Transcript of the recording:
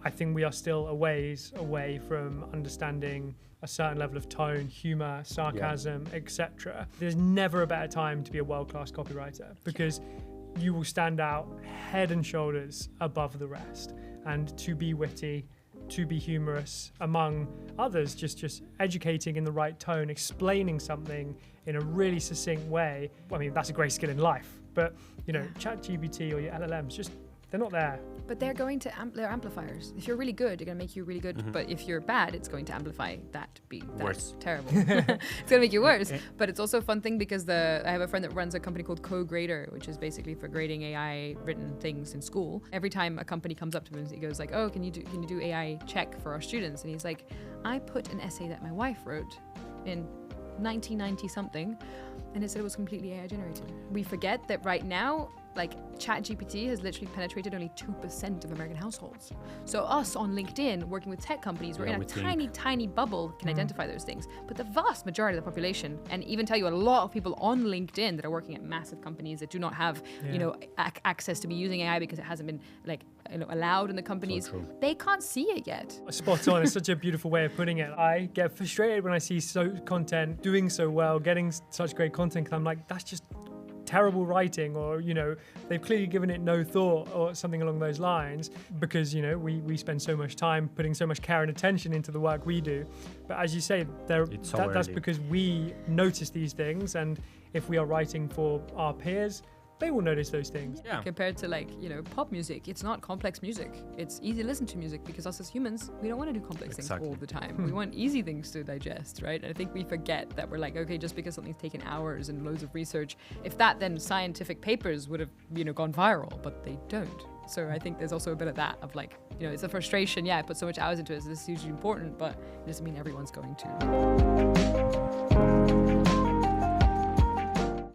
I think we are still a ways away from understanding a certain level of tone, humor, sarcasm, etc. There's never a better time to be a world-class copywriter, because you will stand out head and shoulders above the rest. And to be witty, to be humorous, among others, just educating in the right tone, explaining something in a really succinct way. I mean, that's a great skill in life, but ChatGPT or your LLMs, they're not there. But they're going to they're amplifiers. If you're really good, they're going to make you really good. But if you're bad, it's going to amplify that. That's terrible. It's going to make you worse. But it's also a fun thing because I have a friend that runs a company called Co-Grader, which is basically for grading AI written things in school. Every time a company comes up to him, he goes like, "Oh, can you do AI check for our students?" And he's like, "I put an essay that my wife wrote in 1990 something, and it said it was completely AI generated." We forget that right now, like, ChatGPT has literally penetrated only 2% of American households. So us on LinkedIn, working with tech companies, we're in a tiny bubble, can identify those things. But the vast majority of the population, and even tell you a lot of people on LinkedIn that are working at massive companies that do not have, access to be using AI because it hasn't been allowed in the companies, they can't see it yet. Spot on. It's such a beautiful way of putting it. I get frustrated when I see content doing so well, getting such great content, because I'm like, that's just terrible writing, or they've clearly given it no thought, or something along those lines, because we spend so much time putting so much care and attention into the work we do. But as you say, that's because we notice these things, and if we are writing for our peers, they will notice those things. Yeah. Compared to pop music, it's not complex music. It's easy to listen to music, because us as humans, we don't want to do complex things all the time. We want easy things to digest, right? And I think we forget that we're like, okay, just because something's taken hours and loads of research, if that, then scientific papers would have gone viral, but they don't. So I think there's also a bit of that, of it's a frustration. Yeah, I put so much hours into it, so this is hugely important, but it doesn't mean everyone's going to.